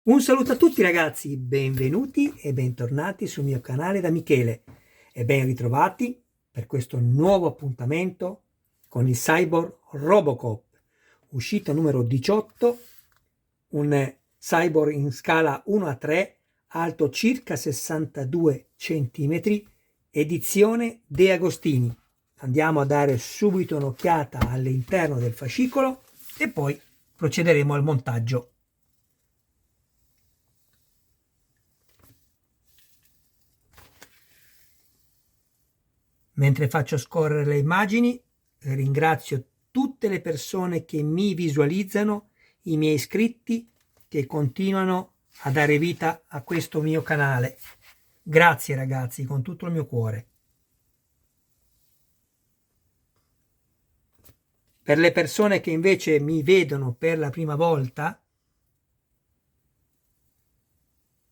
Un saluto a tutti ragazzi, benvenuti e bentornati sul mio canale da Michele e ben ritrovati per questo nuovo appuntamento con il Cyborg Robocop, uscita numero 18, un cyborg in scala 1:3, alto circa 62 cm, edizione De Agostini. Andiamo a dare subito un'occhiata all'interno del fascicolo e poi procederemo al montaggio. Mentre faccio scorrere le immagini, ringrazio tutte le persone che mi visualizzano, i miei iscritti che continuano a dare vita a questo mio canale. Grazie ragazzi, con tutto il mio cuore. Per le persone che invece mi vedono per la prima volta,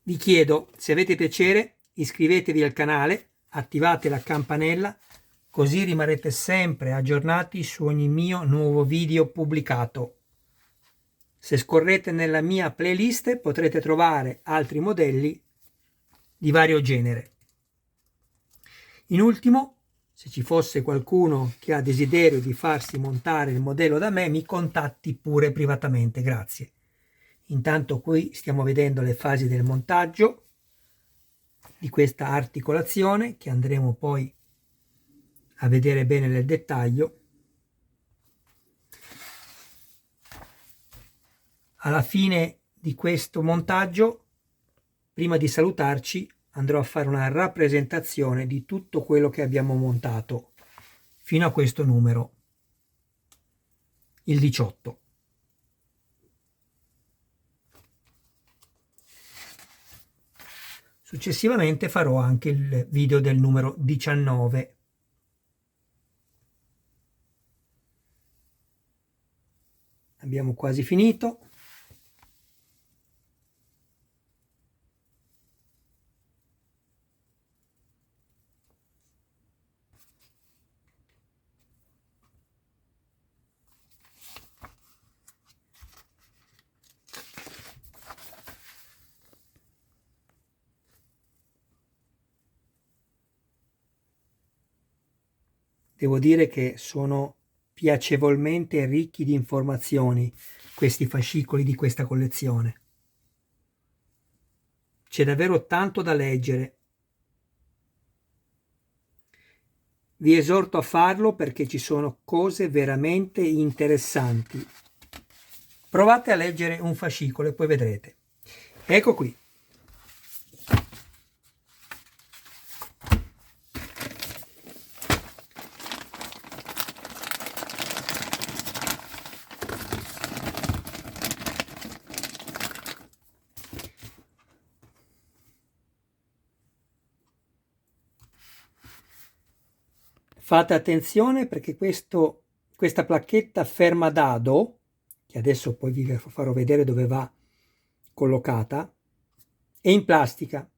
vi chiedo, se avete piacere, iscrivetevi al canale, attivate la campanella, così rimarrete sempre aggiornati su ogni mio nuovo video pubblicato. Se scorrete nella mia playlist potrete trovare altri modelli di vario genere. In ultimo, se ci fosse qualcuno che ha desiderio di farsi montare il modello da me, mi contatti pure privatamente, grazie. Intanto qui stiamo vedendo le fasi del montaggio di questa articolazione che andremo poi a vedere bene nel dettaglio. Alla fine di questo montaggio, prima di salutarci, andrò a fare una rappresentazione di tutto quello che abbiamo montato fino a questo numero, il 18. Successivamente farò anche il video del numero 19. Abbiamo quasi finito. Devo dire che sono piacevolmente ricchi di informazioni questi fascicoli di questa collezione. C'è davvero tanto da leggere. Vi esorto a farlo perché ci sono cose veramente interessanti. Provate a leggere un fascicolo e poi vedrete. Ecco qui. Fate attenzione perché questa placchetta ferma dado, che adesso poi vi farò vedere dove va collocata, è in plastica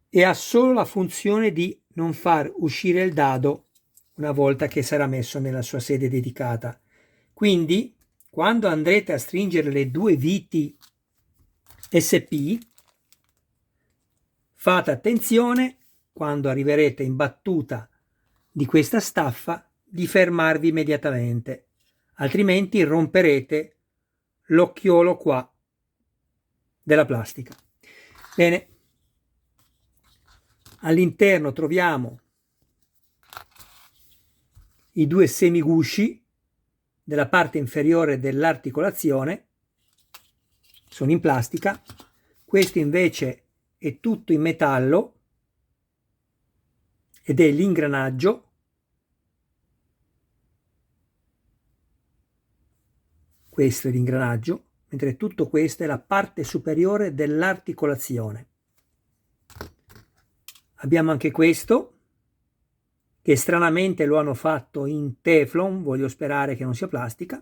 e ha solo la funzione di non far uscire il dado una volta che sarà messo nella sua sede dedicata. Quindi, quando andrete a stringere le due viti SP, fate attenzione, quando arriverete in battuta di questa staffa, di fermarvi immediatamente, altrimenti romperete l'occhiolo qua della plastica. Bene, all'interno troviamo i due semigusci della parte inferiore dell'articolazione, sono in plastica. Questo invece è tutto in metallo ed è l'ingranaggio. Questo è l'ingranaggio, mentre tutto questo è la parte superiore dell'articolazione. Abbiamo anche questo, che stranamente lo hanno fatto in Teflon, voglio sperare che non sia plastica,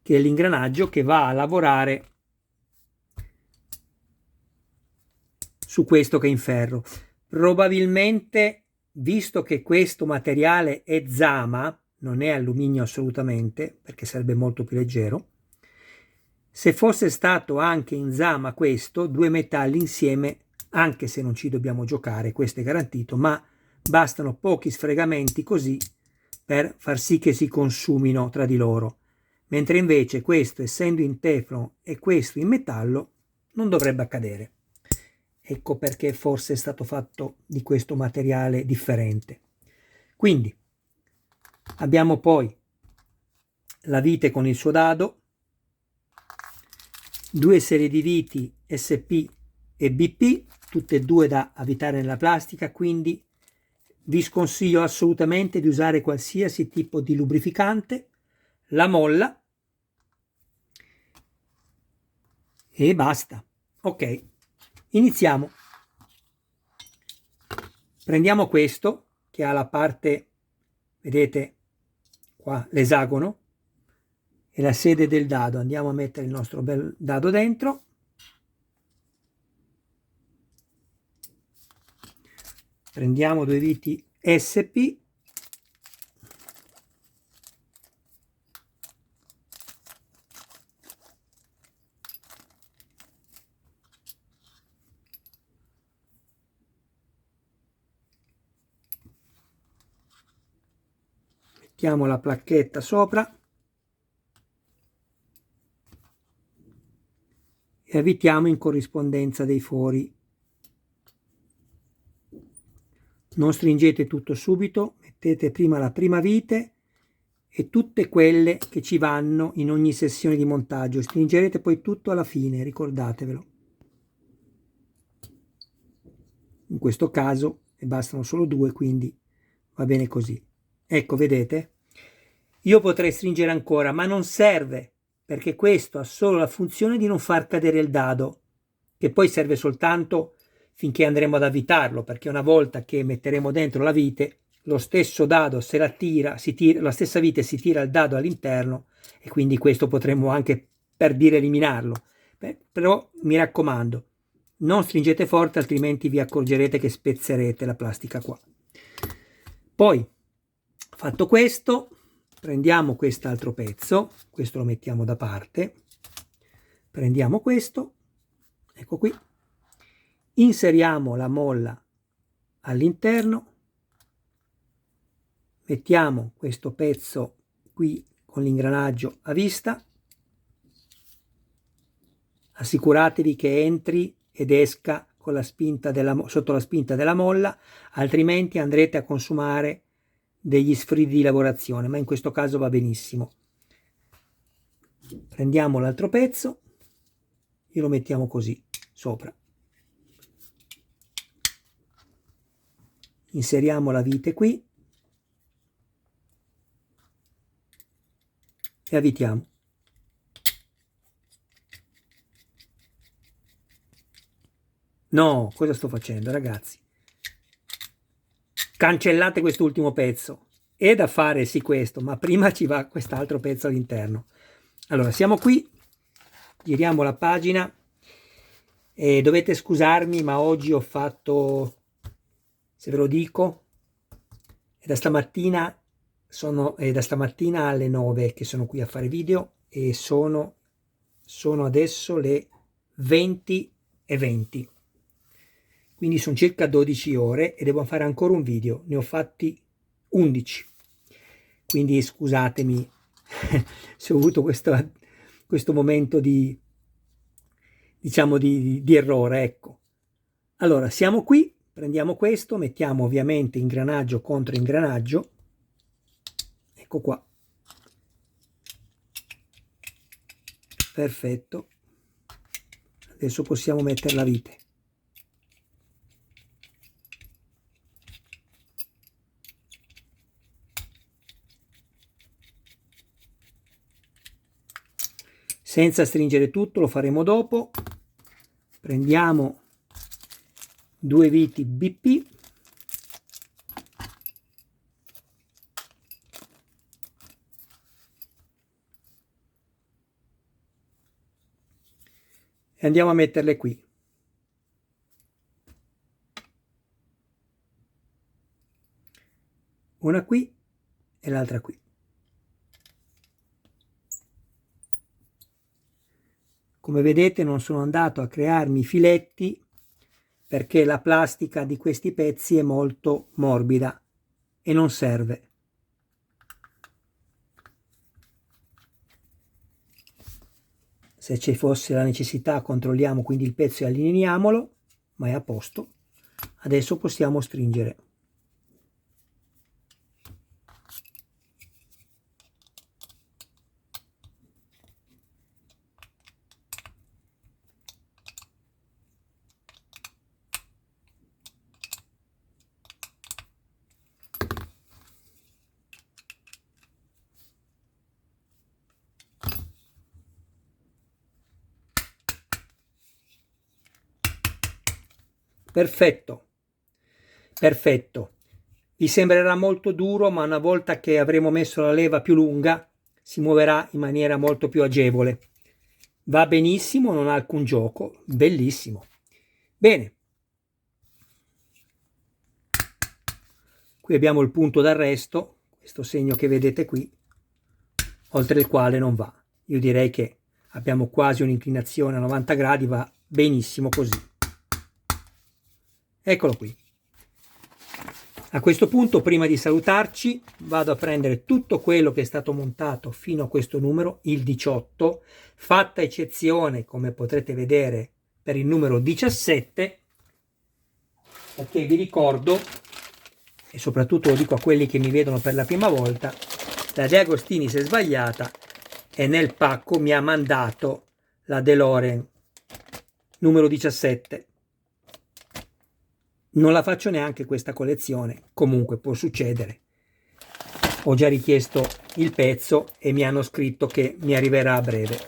che è l'ingranaggio che va a lavorare su questo che è in ferro. Probabilmente, visto che questo materiale è Zama, non è alluminio assolutamente, perché sarebbe molto più leggero, Se fosse stato anche in Zama questo, due metalli insieme, anche se non ci dobbiamo giocare, questo è garantito, ma bastano pochi sfregamenti così per far sì che si consumino tra di loro. Mentre invece questo, essendo in teflon e questo in metallo, non dovrebbe accadere. Ecco perché forse è stato fatto di questo materiale differente. Quindi abbiamo poi la vite con il suo dado, due serie di viti SP e BP, tutte e due da avvitare nella plastica, quindi vi sconsiglio assolutamente di usare qualsiasi tipo di lubrificante, la molla e basta. Ok, iniziamo. Prendiamo questo che ha la parte, vedete qua, l'esagono e la sede del dado. Andiamo a mettere il nostro bel dado dentro. Prendiamo due viti SP. Mettiamo la placchetta sopra e avvitiamo in corrispondenza dei fori. Non stringete tutto subito, mettete prima la prima vite e tutte quelle che ci vanno in ogni sessione di montaggio. Stringerete poi tutto alla fine, ricordatevelo. In questo caso ne bastano solo due, quindi va bene così. Ecco, vedete? Io potrei stringere ancora, ma non serve, perché questo ha solo la funzione di non far cadere il dado, che poi serve soltanto finché andremo ad avvitarlo, perché una volta che metteremo dentro la vite, lo stesso dado se la tira, la stessa vite si tira il dado all'interno e quindi questo potremmo anche per dire eliminarlo. Però mi raccomando, non stringete forte, altrimenti vi accorgerete che spezzerete la plastica qua. Poi, fatto questo, prendiamo quest'altro pezzo, questo lo mettiamo da parte, prendiamo questo, ecco qui, inseriamo la molla all'interno, mettiamo questo pezzo qui con l'ingranaggio a vista, assicuratevi che entri ed esca con la spinta sotto la spinta della molla, altrimenti andrete a consumare degli sfridi di lavorazione, ma in questo caso va benissimo. Prendiamo l'altro pezzo e lo mettiamo così sopra, inseriamo la vite qui e avvitiamo. No, cosa sto facendo, ragazzi? Cancellate quest'ultimo pezzo. È da fare sì questo, ma prima ci va quest'altro pezzo all'interno. Allora, siamo qui, giriamo la pagina e dovete scusarmi, ma oggi ho fatto, se ve lo dico, è da stamattina alle 9 che sono qui a fare video e sono adesso le 20:20. Quindi sono circa 12 ore e devo fare ancora un video, ne ho fatti 11, quindi scusatemi se ho avuto questo momento di, diciamo, di errore, ecco. Allora, siamo qui, prendiamo questo, mettiamo ovviamente ingranaggio contro ingranaggio, ecco qua, perfetto, adesso possiamo mettere la vite. Senza stringere tutto, lo faremo dopo. Prendiamo due viti BP e andiamo a metterle qui. Una qui e l'altra qui. Come vedete non sono andato a crearmi filetti perché la plastica di questi pezzi è molto morbida e non serve. Se ci fosse la necessità controlliamo quindi il pezzo e allineiamolo, ma è a posto. Adesso possiamo stringere. Perfetto, perfetto. Vi sembrerà molto duro, ma una volta che avremo messo la leva più lunga si muoverà in maniera molto più agevole. Va benissimo, non ha alcun gioco, bellissimo. Bene, qui abbiamo il punto d'arresto, questo segno che vedete qui, oltre il quale non va. Io direi che abbiamo quasi un'inclinazione a 90 gradi, va benissimo così. Eccolo qui. A questo punto, prima di salutarci, vado a prendere tutto quello che è stato montato fino a questo numero, il 18, fatta eccezione, come potrete vedere, per il numero 17, perché vi ricordo, e soprattutto lo dico a quelli che mi vedono per la prima volta, la De Agostini si è sbagliata e nel pacco mi ha mandato la DeLorean numero 17. Non la faccio neanche questa collezione, comunque può succedere. Ho già richiesto il pezzo e mi hanno scritto che mi arriverà a breve.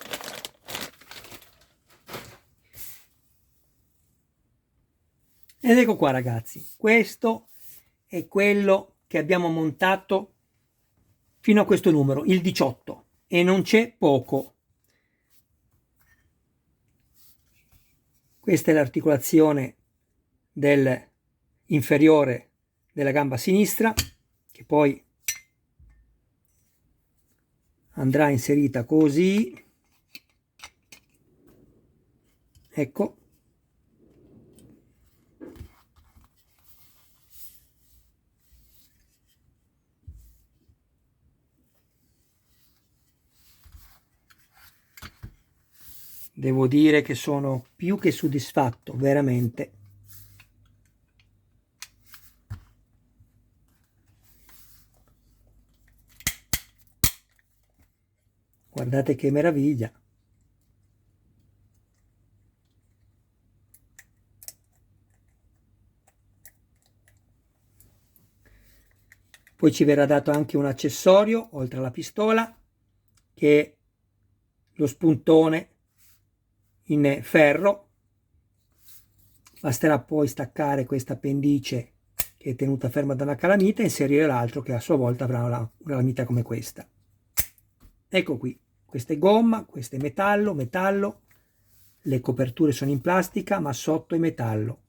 Ed ecco qua ragazzi, questo è quello che abbiamo montato fino a questo numero, il 18, e non c'è poco. Questa è l'articolazione del inferiore della gamba sinistra, che poi andrà inserita così, ecco, devo dire che sono più che soddisfatto, veramente. Guardate che meraviglia. Poi ci verrà dato anche un accessorio, oltre alla pistola, che è lo spuntone in ferro. Basterà poi staccare questa pendice che è tenuta ferma da una calamita e inserire l'altro che a sua volta avrà una calamita come questa. Ecco qui, questa è gomma, questo è metallo, le coperture sono in plastica ma sotto è metallo.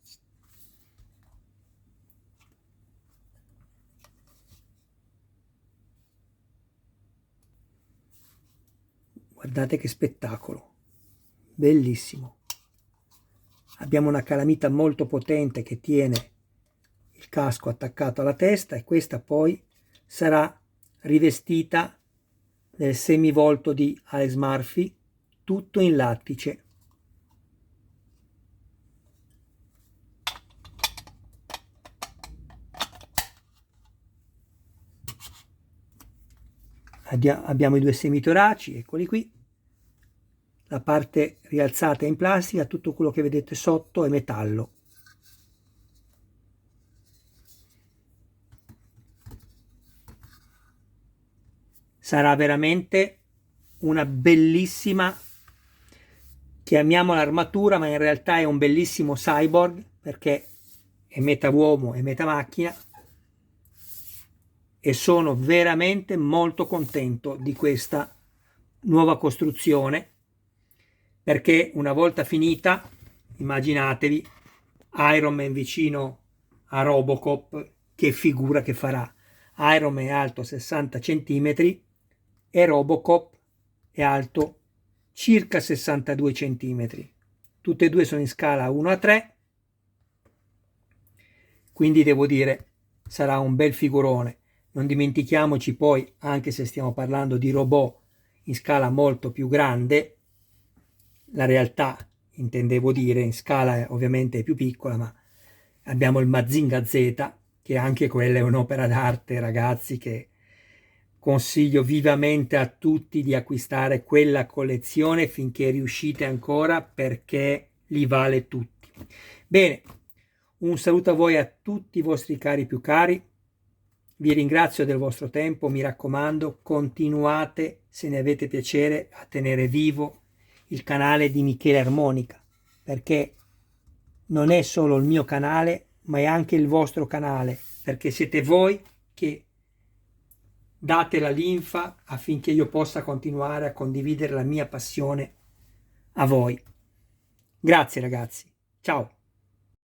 Guardate che spettacolo, bellissimo. Abbiamo una calamita molto potente che tiene il casco attaccato alla testa e questa poi sarà rivestita nel semivolto di Alex Murphy, tutto in lattice. Abbiamo i due semitoraci, eccoli qui. La parte rialzata è in plastica, tutto quello che vedete sotto è metallo. Sarà veramente una bellissima, chiamiamola armatura, ma in realtà è un bellissimo cyborg perché è metà uomo e metà macchina, e sono veramente molto contento di questa nuova costruzione, perché una volta finita, immaginatevi Iron Man vicino a Robocop, che figura che farà. Iron Man è alto 60 cm e Robocop è alto circa 62 cm. Tutte e due sono in scala 1:3, quindi devo dire sarà un bel figurone. Non dimentichiamoci poi, anche se stiamo parlando di robot in scala molto più grande, la realtà, intendevo dire, in scala ovviamente è più piccola, ma abbiamo il Mazinga Z, che anche quella è un'opera d'arte, ragazzi, che consiglio vivamente a tutti di acquistare quella collezione finché riuscite ancora, perché li vale tutti. Bene, un saluto a voi, a tutti i vostri cari più cari. Vi ringrazio del vostro tempo, mi raccomando, continuate, se ne avete piacere, a tenere vivo il canale di Michele Armonica, perché non è solo il mio canale, ma è anche il vostro canale, perché siete voi che date la linfa affinché io possa continuare a condividere la mia passione a voi. Grazie ragazzi, ciao!